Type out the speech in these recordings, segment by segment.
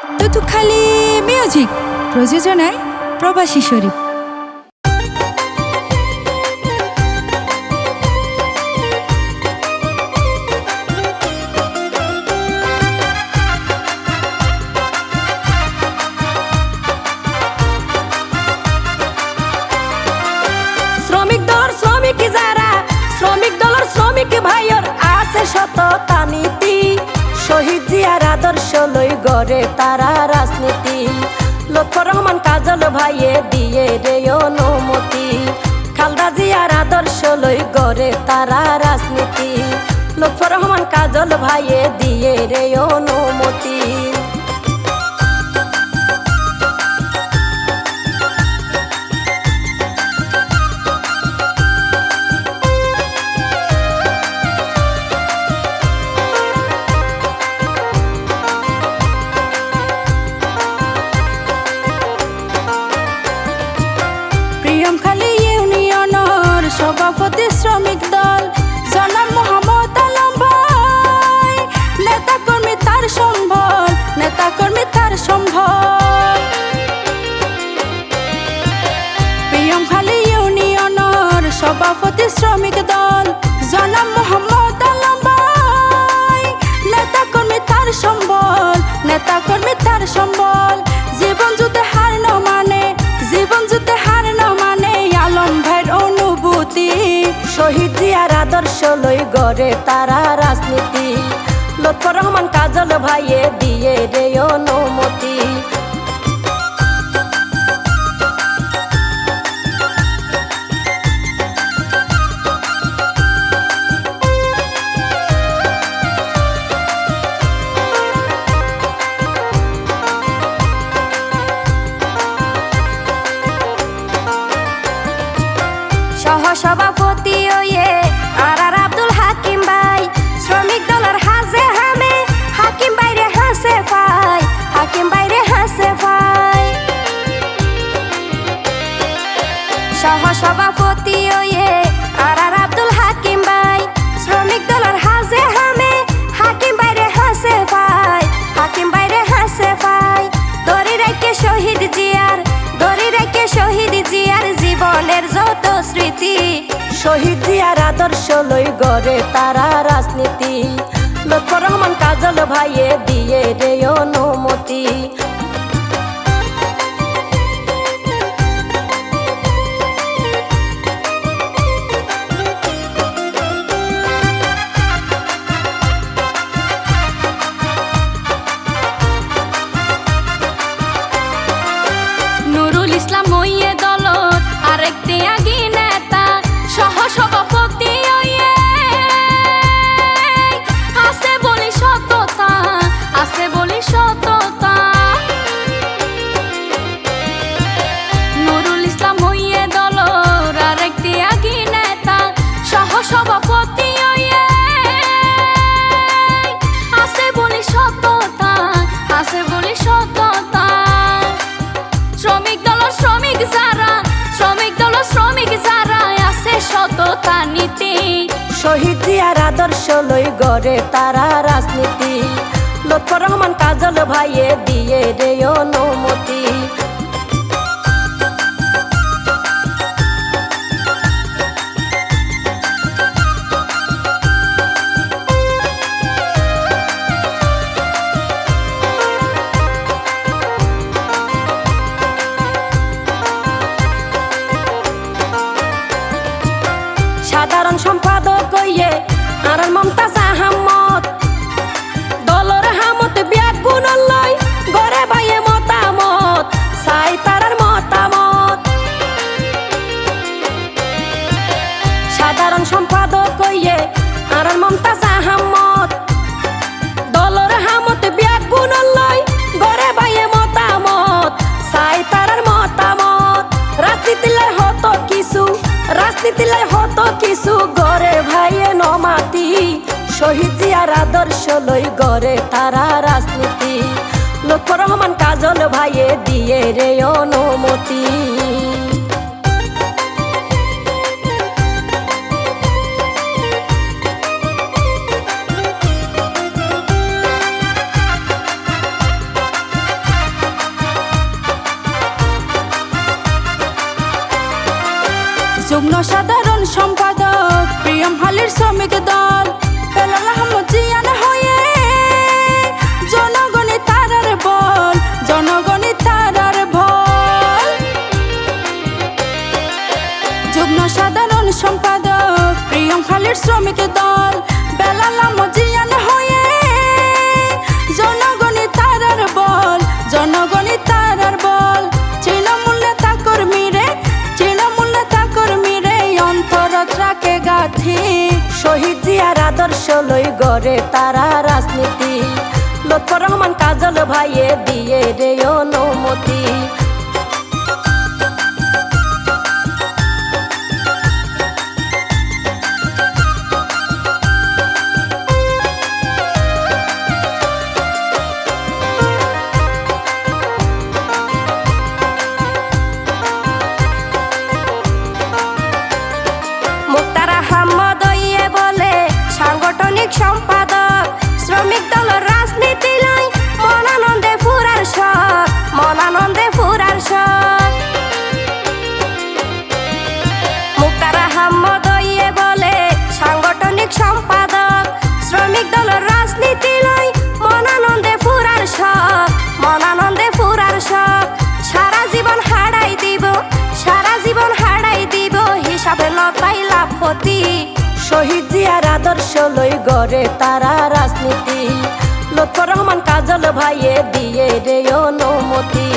তুতুখালি music প্রযোজনায় প্রবাসী শরীফ। শ্রমিক দল শ্রমিক যারা শ্রমিক দলের শ্রমিক ভাইয়ের আছে সততা নীতি, শহীদ জিয়ার আদর্শ লই গড়ে তারা রাজনীতি। লক্ষ্য রহমান কাজল ভাইয়ে দিয়ে রে অনুমতি, খালদা জিয়ার আদর্শ লই গড়ে তারা রাজনীতি। লক্ষ্য রহমান কাজল ভাইয়ে দিয়ে রে অনুমতি। প্রিয়মখালী ইউনিয়নের সভাপতি শ্রমিক দল জনাব মোহাম্মদ আলম ভাই, নেতা কর্মী তার সম্বল, নেতা কর্মী তার সম্বল। প্রিয়মখালী ইউনিয়নের সভাপতি শ্রমিক দল জনাব মোহাম্মদ আলম ভাই, নেতা কর্মী তার সম্বল, নেতা কর্মী তার সম্বল। জীবন যুদ্ধে হার ন মানে, জীবন যুদ্ধে হার ন মানে আলম ভাইয়ের অনুভূতি। শহীদ জিয়ার আদর্শ লই গড়ে তারা রাজনীতি। লক্ষ্য রহমান কাজল ভাইয়ে দিয়ে রে অনুমতি। সহসভাপতি ওয়ে আর আব্দুল হাকিম ভাই, শ্রমিক দলের হাজে হামে হাকিম বাইরে হাসে ভাই, হাকিম বাইরে হাসে ভাই। সহসভাপতি ওয়ে আর আব্দুল হাকিম ভাই, শ্রমিক দলের হাজে হামে হাকিম বাইরে হাসে ভাই, হাকিম বাইরে হাসে ভাই। দড়ি রাখে শহীদ জিয়ার, দড়ি রাখে শহীদ জিয়ার জীবনের যত স্মৃতি। শহীদ জিয়ার আদর্শ লই গড়ে তারা রাজনীতি। লক্ষ্য রহমান কাজল ভাইয়ে দিয়ে রে অনুমতি। নুরুল ইসলাম হইয়ে দলত আরেক ত্যাগী নেতা, সহসভাপতি হইয়ে আছে বলি সততা, আছে বলি সততা। নুরুল ইসলাম হইয়ে দলত আরেক ত্যাগী নেতা, সহসভাপতি হইয়ে আছে বলি সততা, আছে বলি সততা। শ্রমিক দল শ্রমিক যারা, শ্রমিক দল শ্রমিক যারা আছে সততা নীতি। শহীদ জিয়ার আদর্শ লই গড়ে তারা রাজনীতি। লক্ষ্য রহমান কাজল ভাইয়ে দিয়ে রে অনুমতি। সাধারণ সম্পাদক হইয়ে আর মমতাজ আহমদ, দলর হামত ব্যাগুণ লই গড়ে বাইয়ে মতামত, চাই তারার মতামত। সাধারণ সম্পাদক হইয়ে আর মমতাজ আহমদ, দলর হামত ব্যাগুণ লই গড়ে বাইয়ে মতামত, চাই তারার মতামত। রাজনীতি লাই হতো কিছু, রাজনীতি লাই হতো কিছু গড়ে ভাইয়ে নমাতি। শহীদ জিয়ার আদর্শ লই গড়ে তারা রাজনীতি। লক্ষ্য রহমান কাজল ভাইয়ে দিয়ে রে অনুমতি। যুগ্ম সাধারণ সম্পাদক প্রিয়ম হালির শ্রমিক দল বেলাল আহমদ জিয়ান হয়ে জনগণই তারার বল, জনগণই তারার বল। যুগ্ম সাধারণ সম্পাদক প্রিয়ম হালির শ্রমিক দল বেলাল আহমদ জিয়ান হয়ে জনগণই তারার বল, জনগণই তারার বল। তৃণমূল নেতা কর্মীরে, তৃণমূল নেতা কর্মীরে অন্তরত রাখে গাথি। শহীদ জিয়ার আদর্শ লই গড়ে তারা রাজনীতি, লুৎফর রহমান কাজল ভাইয়ে দিয়ে রে অনুমতি। সাংগঠনিক সম্পাদক শ্রমিক দলের রাজনীতি লাই মনানন্দে ফুরার শখ, মনানন্দে ফুরার শখ। মুক্তার আহমদ ইয়ে বলে সাংগঠনিক সম্পাদক শ্রমিক দলের রাজনীতি লাই মনানন্দে ফুরার শখ, মনানন্দে ফুরার শখ। সারা জীবন হারাই দিব, সারা জীবন হারাই দিব হিসাবে লতাই লাভপতি। শহীদ জিয়ার আদর্শ লই গড়ে তারা রাজনীতি, লুৎফর রহমান কাজল ভাইয়ে দিয়ে রে অনুমতি।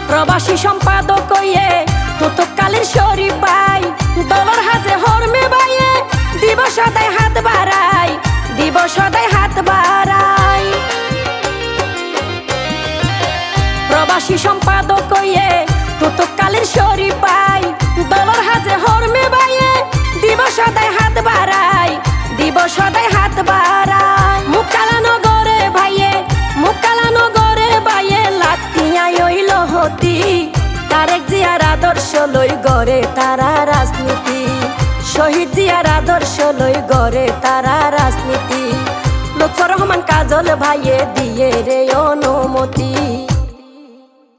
প্রবাসী সম্পাদক হইয়ে তুতুকালীর শরীফ ভাই দলর হাজে হরমে বাইয়ে দিব সদাই হাত বাড়াই, দিব সদাই হাত বাড়াই। প্রবাসী সম্পাদক হইয়ে তুতুকালীর শরীফ ভাই দলর হাজে হরমে বাইয়ে দিব সদাই হাত বাড়াই, দিব সদাই হাত বাড়াই। মুকালানো গরে ভাইয়ে, মুকালানো গরে বাইয়ে লাতিয়া হইল হতি। তারেক জিয়ার আদর্শ লই গড়ে তারা রাজনীতি, শহীদ জিয়ার আদর্শ লই গড়ে তারা রাজনীতি, লুৎফর রহমান কাজল ভাইয়ে দিয়ে রে অনুমতি।